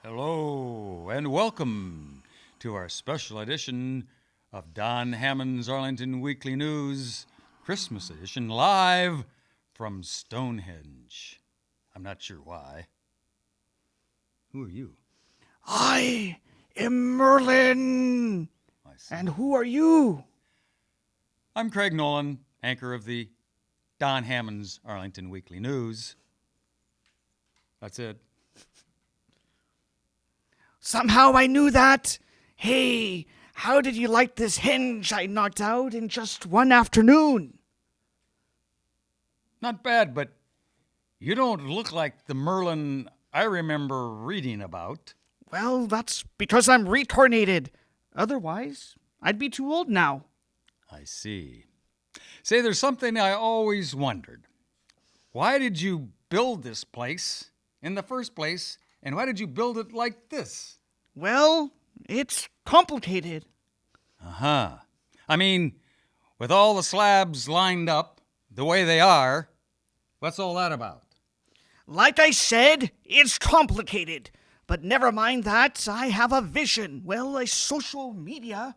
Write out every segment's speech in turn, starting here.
Hello, and welcome to our special edition of Don Hammond's Arlington Weekly News, Christmas edition, live from Stonehenge. I'm not sure why. Who are you? I am Merlin. I see. And who are you? I'm Craig Nolan, anchor of the Don Hammond's Arlington Weekly News. That's it. Somehow I knew that. Hey, how did you like this henge I knocked out in just one afternoon? Not bad, but you don't look like the Merlin I remember reading about. Well, that's because I'm reincarnated. Otherwise, I'd be too old now. I see. Say, there's something I always wondered. Why did you build this place in the first place, and why did you build it like this? Well, it's complicated. Uh-huh. I mean, with all the slabs lined up the way they are, what's all that about? Like I said, it's complicated. But never mind that, I have a vision. Well, a social media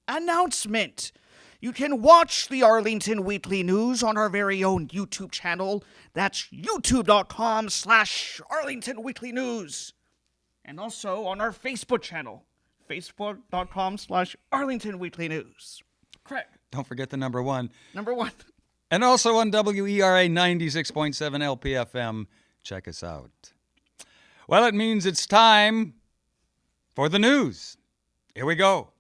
announcement. You can watch the Arlington Weekly News on our very own YouTube channel. That's youtube.com/Arlington Weekly News. And also on our Facebook channel, facebook.com/Arlington Weekly News. Correct. Don't forget the number one. Number one. And also on WERA 96.7 LPFM. Check us out. Well, it means it's time for the news. Here we go.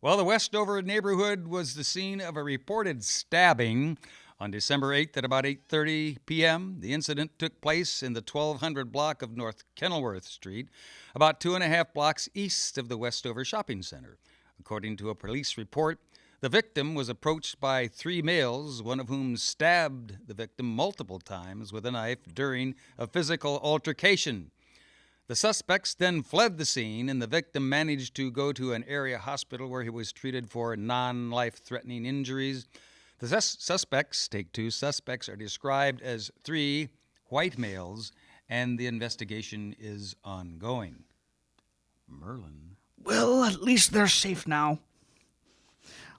Well, the Westover neighborhood was the scene of a reported stabbing on December 8th at about 8:30 p.m. The incident took place in the 1200 block of North Kenilworth Street, about 2.5 blocks east of the Westover Shopping Center. According to a police report, the victim was approached by 3 males, one of whom stabbed the victim multiple times with a knife during a physical altercation. The suspects then fled the scene, and the victim managed to go to an area hospital where he was treated for non-life-threatening injuries. The suspects, take 2 suspects, are described as 3 white males, and the investigation is ongoing. Merlin. Well, at least they're safe now.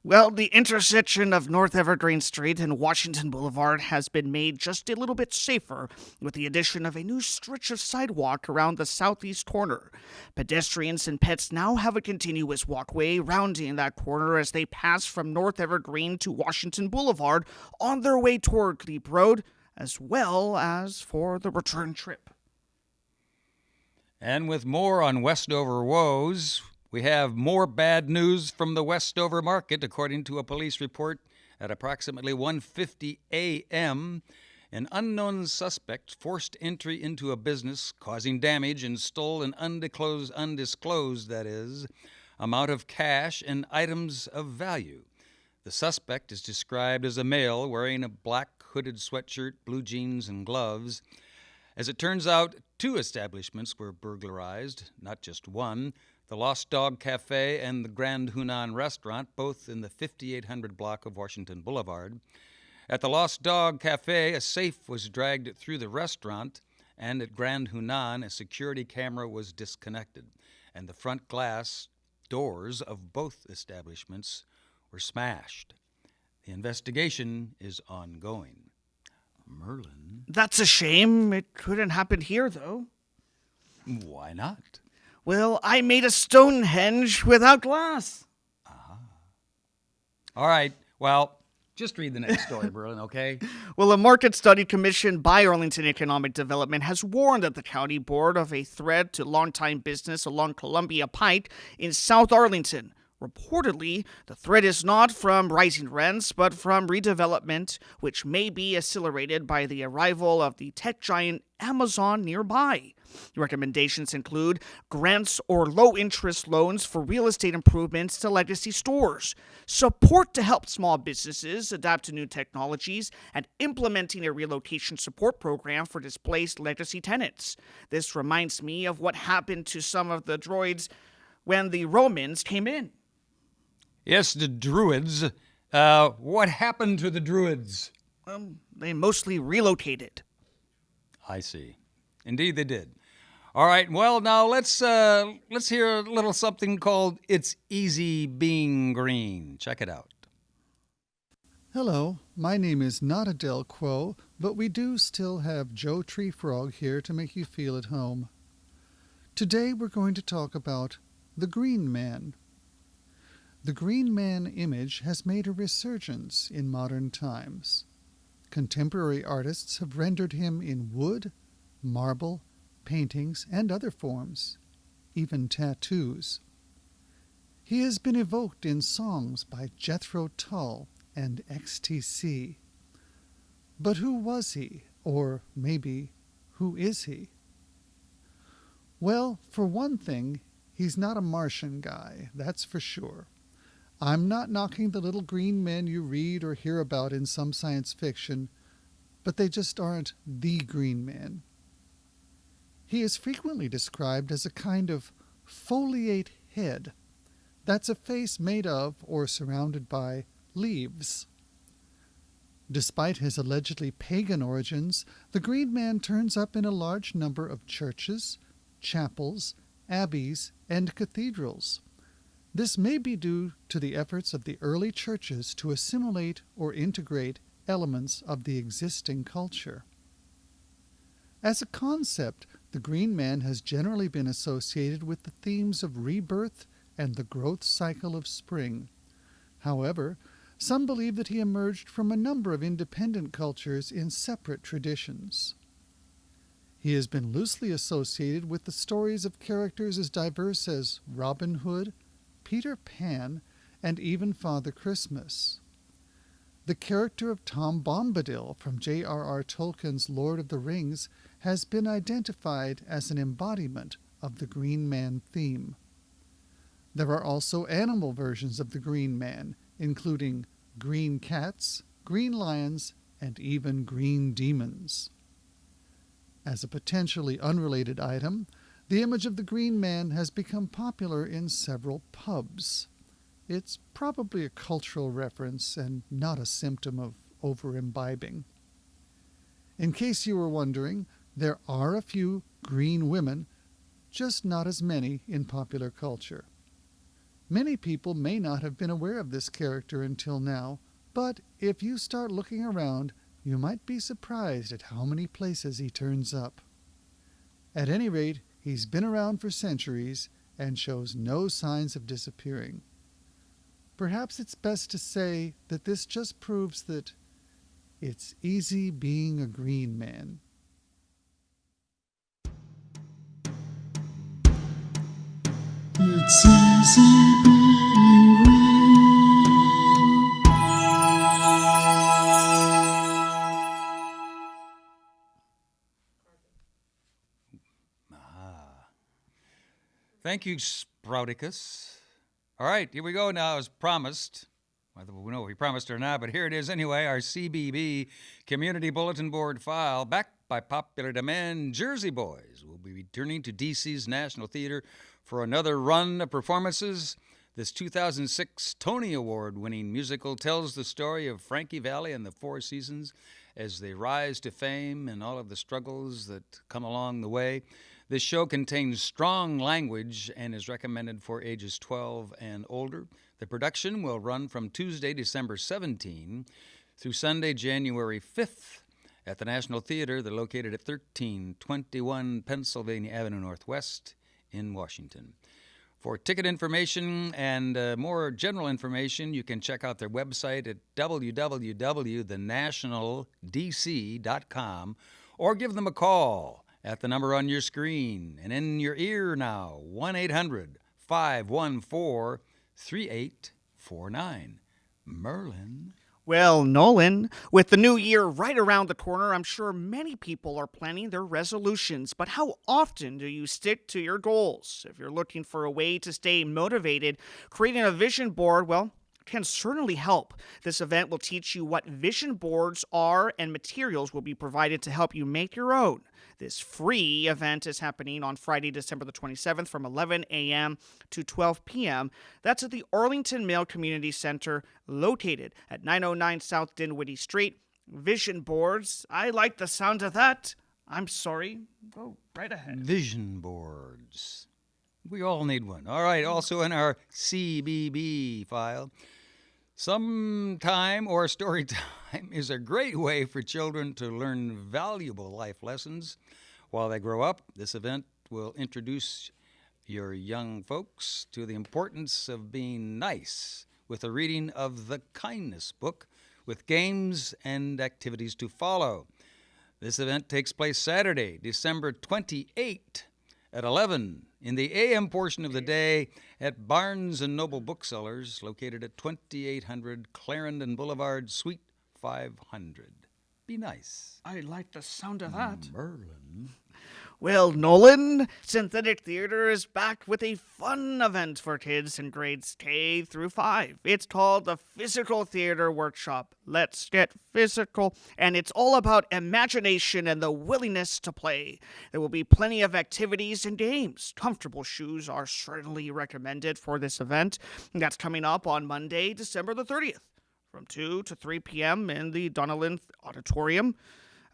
Well, the intersection of North Evergreen Street and Washington Boulevard has been made just a little bit safer with the addition of a new stretch of sidewalk around the southeast corner. Pedestrians and pets now have a continuous walkway rounding that corner as they pass from North Evergreen to Washington Boulevard on their way toward Glebe Road, as well as for the return trip. And with more on Westover woes, we have more bad news from the Westover market. According to a police report, at approximately 1:50 a.m., an unknown suspect forced entry into a business, causing damage, and stole an undisclosed amount of cash and items of value. The suspect is described as a male wearing a black hooded sweatshirt, blue jeans, and gloves. As it turns out, 2 establishments were burglarized, not just one. The Lost Dog Cafe and the Grand Hunan Restaurant, both in the 5800 block of Washington Boulevard. At the Lost Dog Cafe, a safe was dragged through the restaurant, and at Grand Hunan, a security camera was disconnected, and the front glass doors of both establishments were smashed. The investigation is ongoing. Merlin. That's a shame. It couldn't happen here, though. Why not? Well, I made a Stonehenge without glass. All right, well, just read the next story, Merlin, okay? Well, a market study commissioned by Arlington Economic Development has warned at the county board of a threat to longtime business along Columbia Pike in South Arlington. Reportedly, the threat is not from rising rents, but from redevelopment, which may be accelerated by the arrival of the tech giant Amazon nearby. Recommendations include grants or low-interest loans for real estate improvements to legacy stores, support to help small businesses adapt to new technologies, and implementing a relocation support program for displaced legacy tenants. This reminds me of what happened to some of the droids when the Romans came in. Yes, the Druids. What happened to the Druids? They mostly relocated. I see. Indeed, they did. All right, well, now let's hear a little something called It's Easy Being Green. Check it out. Hello, my name is not Adele Quo, but we do still have Joe Tree Frog here to make you feel at home. Today we're going to talk about the Green Man. The Green Man image has made a resurgence in modern times. Contemporary artists have rendered him in wood, marble, paintings, and other forms, even tattoos. He has been evoked in songs by Jethro Tull and XTC. But who was he? Or maybe, who is he? Well, for one thing, he's not a Martian guy, that's for sure. I'm not knocking the little green men you read or hear about in some science fiction, but they just aren't the Green Man. He is frequently described as a kind of foliate head. That's a face made of or surrounded by leaves. Despite his allegedly pagan origins, the Green Man turns up in a large number of churches, chapels, abbeys, and cathedrals. This may be due to the efforts of the early churches to assimilate or integrate elements of the existing culture. As a concept, the Green Man has generally been associated with the themes of rebirth and the growth cycle of spring. However, some believe that he emerged from a number of independent cultures in separate traditions. He has been loosely associated with the stories of characters as diverse as Robin Hood, Peter Pan, and even Father Christmas. The character of Tom Bombadil from J.R.R. Tolkien's Lord of the Rings has been identified as an embodiment of the Green Man theme. There are also animal versions of the Green Man, including green cats, green lions, and even green demons. As a potentially unrelated item, the image of the Green Man has become popular in several pubs. It's probably a cultural reference and not a symptom of over-imbibing. In case you were wondering, there are a few green women, just not as many in popular culture. Many people may not have been aware of this character until now, but if you start looking around, you might be surprised at how many places he turns up. At any rate, he's been around for centuries and shows no signs of disappearing. Perhaps it's best to say that this just proves that it's easy being a Green Man. It's easy being green. Thank you, Sprouticus. All right, here we go now, as promised. Whether we know if we promised or not, but here it is anyway, our CBB Community Bulletin Board file, backed by popular demand. Jersey Boys will be returning to DC's National Theater for another run of performances. This 2006 Tony Award-winning musical tells the story of Frankie Valli and the Four Seasons as they rise to fame and all of the struggles that come along the way. This show contains strong language and is recommended for ages 12 and older. The production will run from Tuesday, December 17 through Sunday, January 5th at the National Theater. They're located at 1321 Pennsylvania Avenue Northwest in Washington. For ticket information and more general information, you can check out their website at www.thenationaldc.com or give them a call at the number on your screen and in your ear now, 1-800-514-3849. Merlin. Well, Nolan, with the new year right around the corner, I'm sure many people are planning their resolutions. But how often do you stick to your goals? If you're looking for a way to stay motivated, creating a vision board, well, can certainly help. This event will teach you what vision boards are, and materials will be provided to help you make your own. This free event is happening on Friday, December the 27th from 11 a.m. to 12 p.m. That's at the Arlington Mill Community Center, located at 909 South Dinwiddie Street. Vision boards, I like the sound of that. I'm sorry. Go right ahead. Vision boards. We all need one. All right, also in our CBB file, sometime or story time is a great way for children to learn valuable life lessons while they grow up. This event will introduce your young folks to the importance of being nice with a reading of the Kindness Book with games and activities to follow. This event takes place Saturday, December 28th at 11 in the AM portion of the day at Barnes & Noble Booksellers, located at 2800 Clarendon Boulevard, Suite 500. Be nice. I like the sound of that. Merlin. Well, Nolan, Synthetic Theater is back with a fun event for kids in grades K through 5. It's called the Physical Theater Workshop. Let's get physical. And it's all about imagination and the willingness to play. There will be plenty of activities and games. Comfortable shoes are certainly recommended for this event. And that's coming up on Monday, December the 30th, from 2 to 3 p.m. in the Donnellan Auditorium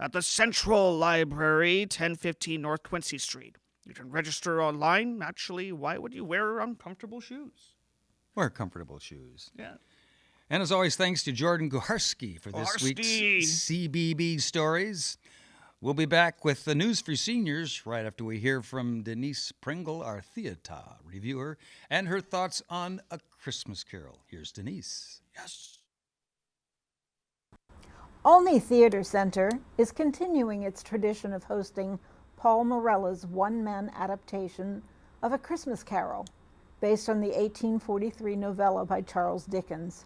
at the Central Library, 1015 North Quincy Street. You can register online. Actually, why would you wear uncomfortable shoes? Wear comfortable shoes. Yeah. And as always, thanks to Jordan Guharski for this Guharski. week's CBeebies Stories. We'll be back with the news for seniors right after we hear from Denise Pringle, our theater reviewer, and her thoughts on A Christmas Carol. Here's Denise. Yes. Olney Theater Center is continuing its tradition of hosting Paul Morella's one-man adaptation of A Christmas Carol, based on the 1843 novella by Charles Dickens.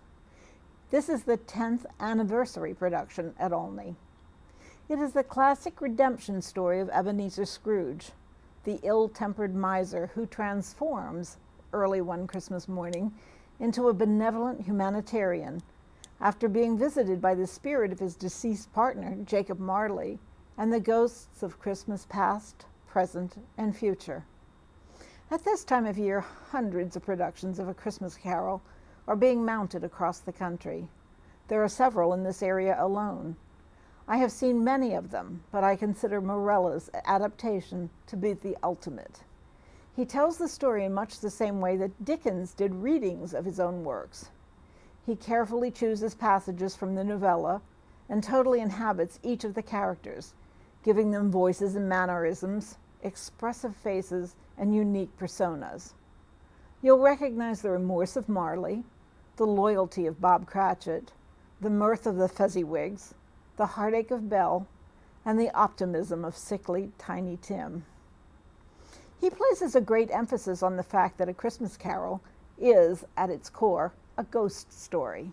This is the 10th anniversary production at Olney. It is the classic redemption story of Ebenezer Scrooge, the ill-tempered miser who transforms, early one Christmas morning, into a benevolent humanitarian after being visited by the spirit of his deceased partner, Jacob Marley, and the ghosts of Christmas past, present, and future. At this time of year, hundreds of productions of A Christmas Carol are being mounted across the country. There are several in this area alone. I have seen many of them, but I consider Morella's adaptation to be the ultimate. He tells the story in much the same way that Dickens did readings of his own works. He carefully chooses passages from the novella and totally inhabits each of the characters, giving them voices and mannerisms, expressive faces, and unique personas. You'll recognize the remorse of Marley, the loyalty of Bob Cratchit, the mirth of the Fezziwigs, the heartache of Belle, and the optimism of sickly Tiny Tim. He places a great emphasis on the fact that A Christmas Carol is, at its core, a ghost story.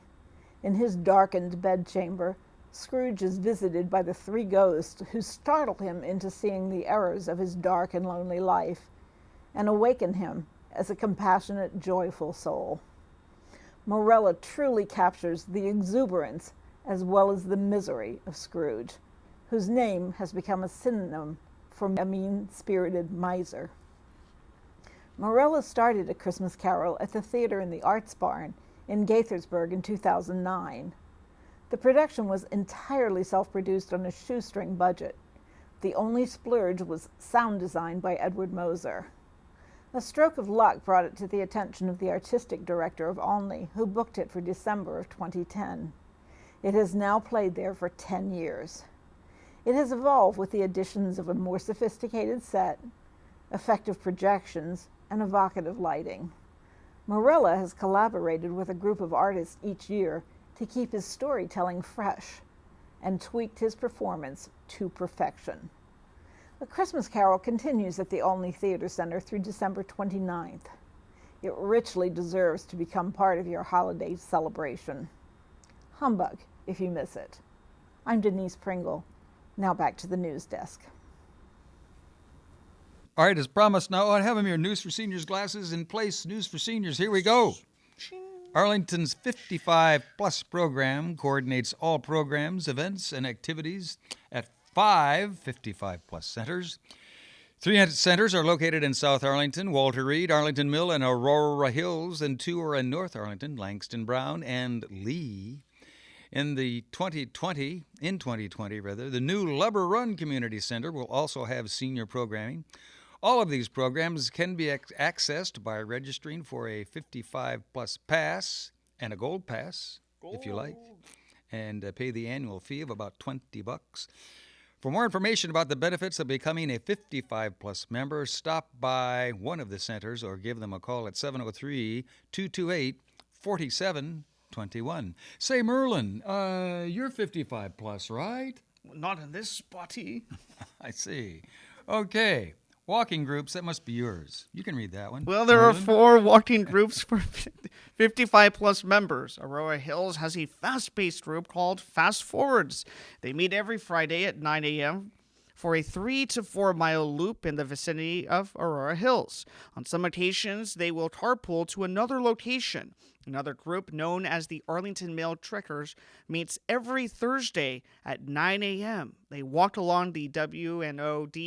In his darkened bedchamber, Scrooge is visited by the three ghosts who startle him into seeing the errors of his dark and lonely life and awaken him as a compassionate, joyful soul. Morella truly captures the exuberance as well as the misery of Scrooge, whose name has become a synonym for a mean-spirited miser. Morella started A Christmas Carol at the theater in the Arts Barn in Gaithersburg in 2009. The production was entirely self-produced on a shoestring budget. The only splurge was sound design by Edward Moser. A stroke of luck brought it to the attention of the artistic director of Olney, who booked it for December of 2010. It has now played there for 10 years. It has evolved with the additions of a more sophisticated set, effective projections, and evocative lighting. Morella has collaborated with a group of artists each year to keep his storytelling fresh and tweaked his performance to perfection. A Christmas Carol continues at the Olney Theater Center through December 29th. It richly deserves to become part of your holiday celebration. Humbug if you miss it. I'm Denise Pringle. Now back to the news desk. All right, as promised, now I have your News for Seniors glasses in place. News for Seniors, here we go. Arlington's 55-plus program coordinates all programs, events, and activities at 5 55-plus centers. 3 centers are located in South Arlington, Walter Reed, Arlington Mill, and Aurora Hills, and 2 are in North Arlington, Langston Brown, and Lee. In 2020, the new Lubber Run Community Center will also have senior programming. All of these programs can be accessed by registering for a 55-plus pass and a gold pass, if you like, and pay the annual fee of about $20. For more information about the benefits of becoming a 55-plus member, stop by one of the centers or give them a call at 703-228-4721. Say, Merlin, you're 55-plus, right? Not in this spotty. I see. Okay. Walking groups, that must be yours. You can read that one. Well, there are Merlin? 4 walking groups for 55-plus members. Aurora Hills has a fast-paced group called Fast Forwards. They meet every Friday at 9 a.m. for a 3 to 4 mile loop in the vicinity of Aurora Hills. On some occasions, they will carpool to another location. Another group, known as the Arlington Mill Trekkers, meets every Thursday at 9 a.m. They walk along the W&OD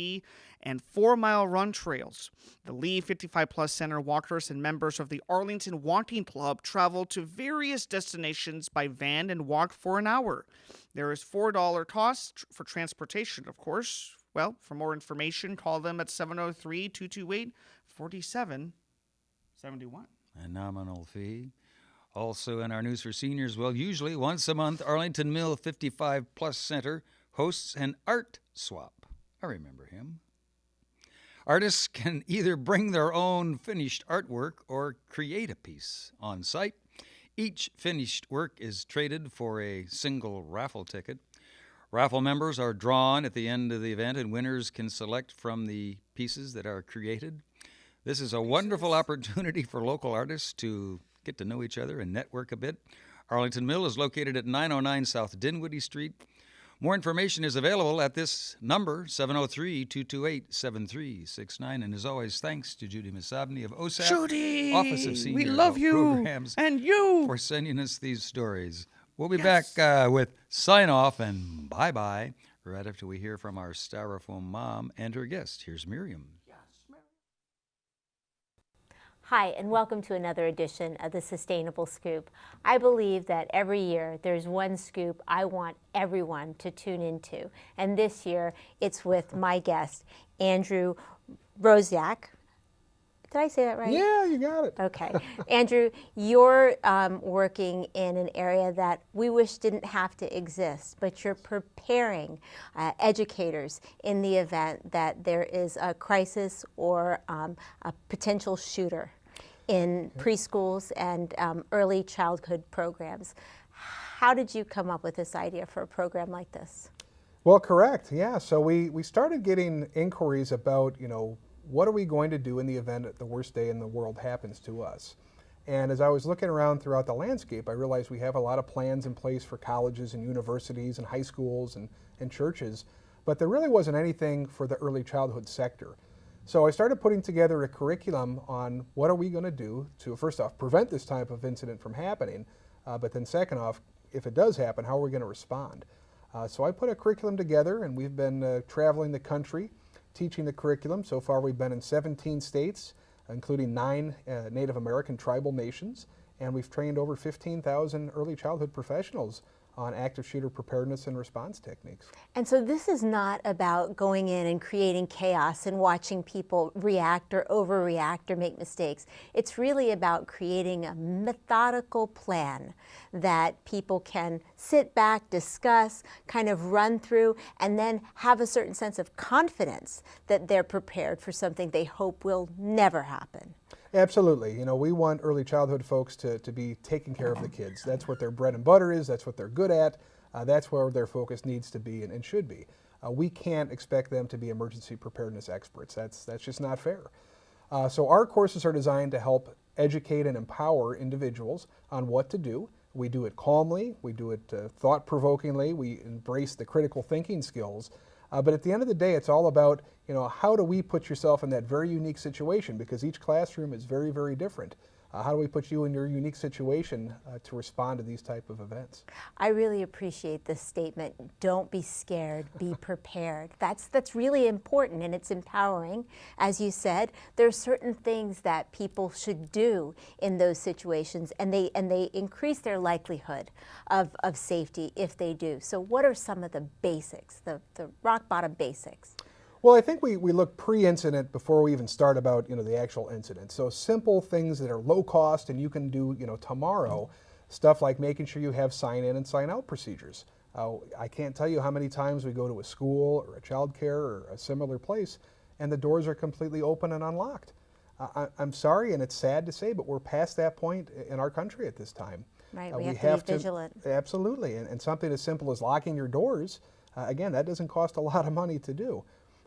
and 4-mile run trails. The Lee 55-plus Center walkers and members of the Arlington Walking Club travel to various destinations by van and walk for an hour. There is $4 cost for transportation, of course. Well, for more information, call them at 703-228-4771. A nominal fee. Also in our news for seniors, well, usually once a month, Arlington Mill 55-plus Center hosts an art swap. I remember him. Artists can either bring their own finished artwork or create a piece on site. Each finished work is traded for a single raffle ticket. Raffle members are drawn at the end of the event, and winners can select from the pieces that are created. This is a wonderful opportunity for local artists to get to know each other and network a bit. Arlington Mill is located at 909 South Dinwiddie Street. More information is available at this number, 703-228-7369. And as always, thanks to Judy Misabni of OSAP, Judy, Office of Senior we love Adult you, Programs, and you. for sending us these stories. We'll be back with sign off and bye-bye right after we hear from our styrofoam mom and her guest. Here's Miriam. Hi, and welcome to another edition of the Sustainable Scoop. I believe that every year there's one scoop I want everyone to tune into. And this year it's with my guest, Andrew Rosiak. Did I say that right? Yeah, you got it. Okay. Andrew, you're working in an area that we wish didn't have to exist, but you're preparing educators in the event that there is a crisis or a potential shooter in preschools and early childhood programs. How did you come up with this idea for a program like this? Well, correct. Yeah. So we started getting inquiries about, what are we going to do in the event that the worst day in the world happens to us? And as I was looking around throughout the landscape, I realized we have a lot of plans in place for colleges and universities and high schools and churches, but there really wasn't anything for the early childhood sector. So I started putting together a curriculum on what are we going to do to, first off, prevent this type of incident from happening, but then second off, if it does happen, how are we going to respond? So I put a curriculum together, and we've been traveling the country teaching the curriculum. So far we've been in 17 states, including 9 Native American tribal nations, and we've trained over 15,000 early childhood professionals on active shooter preparedness and response techniques. And so this is not about going in and creating chaos and watching people react or overreact or make mistakes. It's really about creating a methodical plan that people can sit back, discuss, kind of run through, and then have a certain sense of confidence that they're prepared for something they hope will never happen. Absolutely. We want early childhood folks to be taking care of the kids. That's what their bread and butter is. That's what they're good at. That's where their focus needs to be and should be. We can't expect them to be emergency preparedness experts. That's just not fair. So our courses are designed to help educate and empower individuals on what to do. We do it calmly. We do it thought-provokingly. We embrace the critical thinking skills. But at the end of the day, it's all about, how do we put yourself in that very unique situation, because each classroom is very, very different. How do we put you in your unique situation to respond to these type of events? I really appreciate this statement. Don't be scared, be prepared. That's really important, and it's empowering. As you said, there are certain things that people should do in those situations, and they increase their likelihood of safety if they do. So what are some of the basics, the rock bottom basics? Well, I think we look pre-incident before we even start about the actual incident. So simple things that are low cost and you can do tomorrow, stuff like making sure you have sign in and sign out procedures. I can't tell you how many times we go to a school or a child care or a similar place and the doors are completely open and unlocked. I'm sorry, and it's sad to say, but we're past that point in our country at this time. Right, we have to be vigilant. Absolutely, and something as simple as locking your doors, again, that doesn't cost a lot of money to do.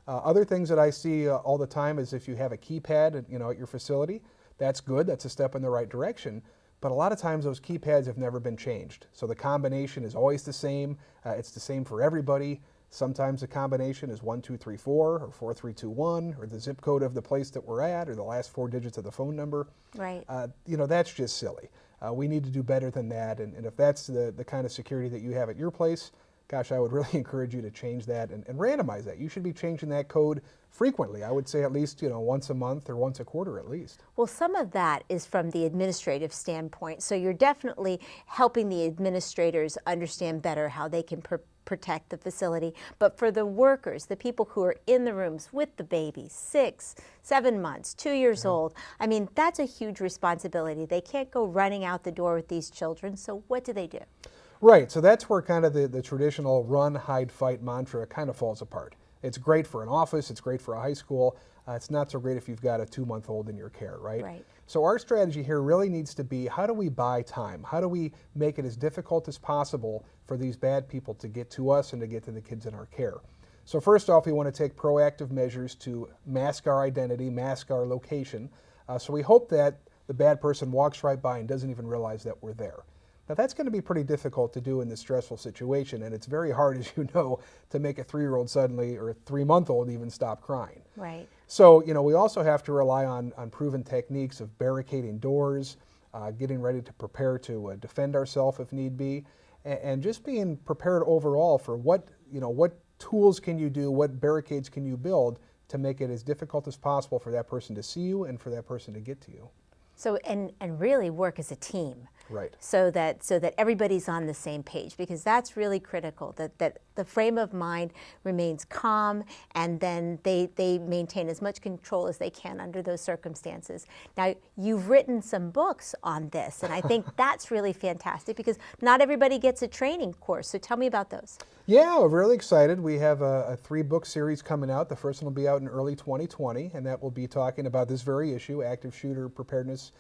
Other things that I see all the time is if you have a keypad at your facility, that's good, that's a step in the right direction, but a lot of times those keypads have never been changed. So the combination is always the same, it's the same for everybody. Sometimes the combination is 1234 or 4321 or the zip code of the place that we're at or the last 4 digits of the phone number. Right. That's just silly. We need to do better than that, and if that's the kind of security that you have at your place, gosh, I would really encourage you to change that and randomize that. You should be changing that code frequently. I would say at least once a month or once a quarter at least. Well, some of that is from the administrative standpoint. So you're definitely helping the administrators understand better how they can protect the facility. But for the workers, the people who are in the rooms with the babies, 6, 7 months, 2 years old, I mean, that's a huge responsibility. They can't go running out the door with these children. So what do they do? Right, so that's where kind of the traditional run, hide, fight mantra kind of falls apart. It's great for an office, it's great for a high school, it's not so great if you've got a 2-month-old in your care, right? Right. So our strategy here really needs to be, how do we buy time? How do we make it as difficult as possible for these bad people to get to us and to get to the kids in our care? So first off, we want to take proactive measures to mask our identity, mask our location, so we hope that the bad person walks right by and doesn't even realize that we're there. Now that's going to be pretty difficult to do in this stressful situation, and it's very hard, as you know, to make a 3-year-old suddenly, or a 3-month-old even stop crying. Right. So, we also have to rely on proven techniques of barricading doors, getting ready to prepare to defend ourselves if need be, and just being prepared overall for what tools can you do, what barricades can you build to make it as difficult as possible for that person to see you and for that person to get to you. So, and really work as a team. Right. So that everybody's on the same page, because that's really critical, that the frame of mind remains calm, and then they maintain as much control as they can under those circumstances. Now, you've written some books on this, and I think that's really fantastic, because not everybody gets a training course. So tell me about those. Yeah, we're really excited. We have a 3-book series coming out. The first one will be out in early 2020, and that will be talking about this very issue, active shooter preparedness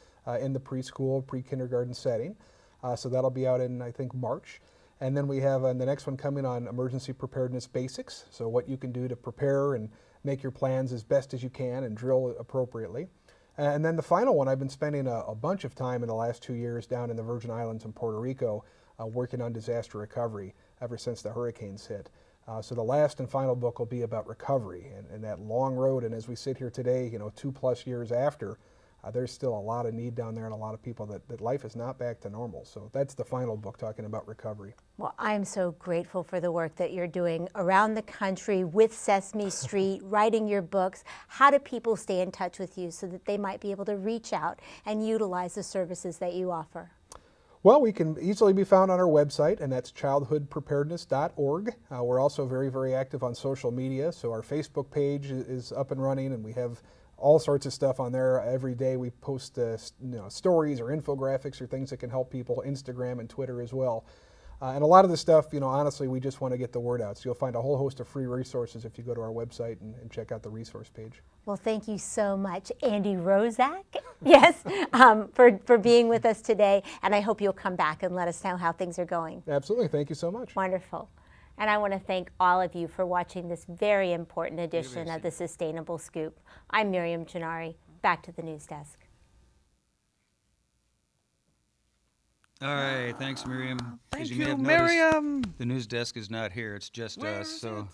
in the preschool, pre-kindergarten setting. So that'll be out in, I think, March. And then we have the next one coming on emergency preparedness basics, so what you can do to prepare and make your plans as best as you can and drill appropriately. And then the final one, I've been spending a bunch of time in the last 2 years down in the Virgin Islands in Puerto Rico working on disaster recovery ever since the hurricanes hit. So the last and final book will be about recovery and that long road. And as we sit here today, 2+ years after, there's still a lot of need down there and a lot of people that life is not back to normal. So that's the final book talking about recovery. Well, I'm so grateful for the work that you're doing around the country with Sesame Street, writing your books. How do people stay in touch with you so that they might be able to reach out and utilize the services that you offer? Well, we can easily be found on our website, and that's childhoodpreparedness.org. We're also very, very active on social media, so our Facebook page is up and running, and we have all sorts of stuff on there. Every day we post stories or infographics or things that can help people, Instagram and Twitter as well. And a lot of the stuff, honestly, we just want to get the word out. So you'll find a whole host of free resources if you go to our website and check out the resource page. Well, thank you so much, Andy Rozak, yes, for being with us today. And I hope you'll come back and let us know how things are going. Absolutely. Thank you so much. Wonderful. And I want to thank all of you for watching this very important edition of The Sustainable Scoop. I'm Miriam Gennari. Back to the news desk. All right, thanks, Miriam. Thank As you may you, have noticed, Miriam. the news desk is not here. It's just Where us. is So,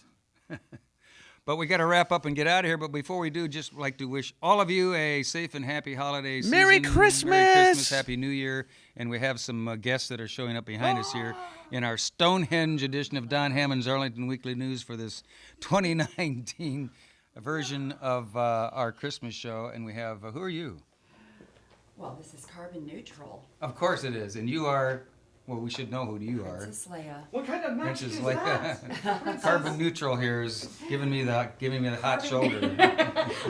But we got to wrap up and get out of here. But before we do, just like to wish all of you a safe and happy holiday season. Merry Christmas! Merry Christmas, Happy New Year. And we have some guests that are showing up behind us here in our Stonehenge edition of Don Hammond's Arlington Weekly News for this 2019 version of our Christmas show. And we have, who are you? Well, this is carbon neutral. Of course it is. And you are, well, we should know who you are. Princess Leia. What kind of magic Princess is Leia. that? Carbon neutral here is giving me the hot shoulder.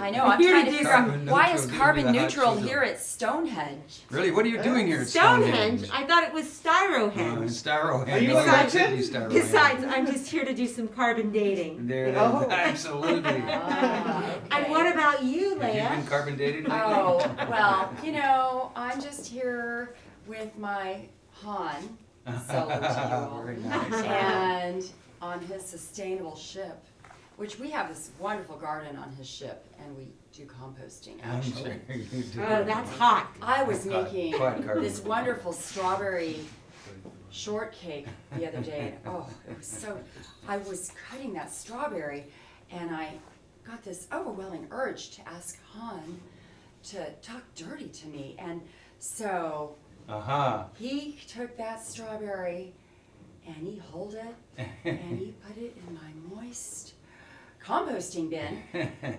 I know, I'm Here trying to to do figure out some- why Carbon is neutral, carbon give me the hot neutral shoulder. here at Stonehenge? Really? What are you doing here at Stonehenge. Stonehenge? I thought it was Styrohenge. Stonehenge. Are you Oh, besides that should it? be Stonehenge. Besides, I'm just here to do some carbon dating. There, Oh. absolutely. And what about you, Have you been Leia? carbon dated lately? Oh, well, you know, I'm just here with my Han Solo to Very you nice. all, and on his sustainable ship, which we have this wonderful garden on his ship, and we do composting, I'm actually. sure you do. Oh, that's hot. I was Quite- making quite carbon. this wonderful strawberry shortcake the other day. And, oh, it was so. I was cutting that strawberry, and I got this overwhelming urge to ask Han to talk dirty to me, and so Uh-huh. he took that strawberry and he held it and he put it in my moist composting bin,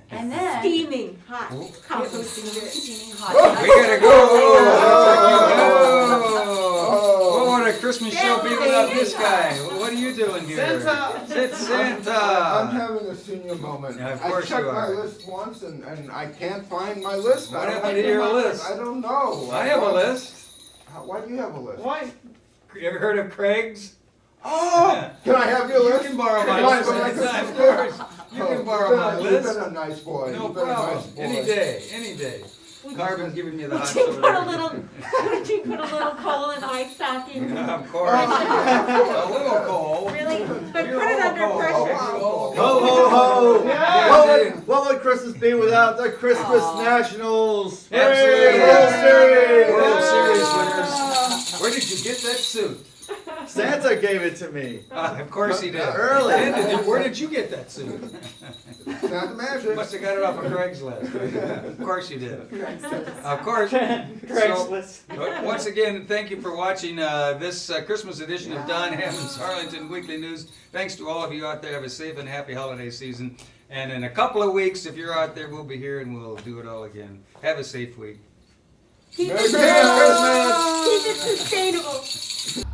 and then Steaming hot. Oh. it was Composting bin. steaming hot. We gotta go! Oh, what would a Christmas show be without this guy? What are you doing here? Santa! It's I'm Santa! having a senior moment. Yeah, of I course checked you my are. list once and I can't find my list. What I don't happened to have your my list? I don't know. I have a list. Why do you have a list? Why? You ever heard of Craig's? Oh! Can I have your You list? can borrow my Can I list go like this? anytime, of course. You Oh, can borrow my You've list. been a nice boy. No You've been a problem. nice boy. Any day, any day. Carbon's giving you the hot Would you shoulder. put a little? Would you put a little coal in my stocking? Yeah, of course. A little coal. Really? But You're put it a little under coal. pressure. Ho, Ho, ho, ho! Yeah. What would Christmas be without the Christmas Aw. Nationals? Absolutely. World Series! World Series winners. Where did you get that suit? Santa gave it to me. Of course he did. Early. Where did you get that suit? Not the magic. Must have got it off of Craigslist. Of course you did. Of course. Craigslist. So, once again, thank you for watching this Christmas edition of Don Hammond's Arlington Weekly News. Thanks to all of you out there. Have a safe and happy holiday season. And in a couple of weeks, if you're out there, we'll be here and we'll do it all again. Have a safe week. Keep Merry it Christmas! Keep it sustainable.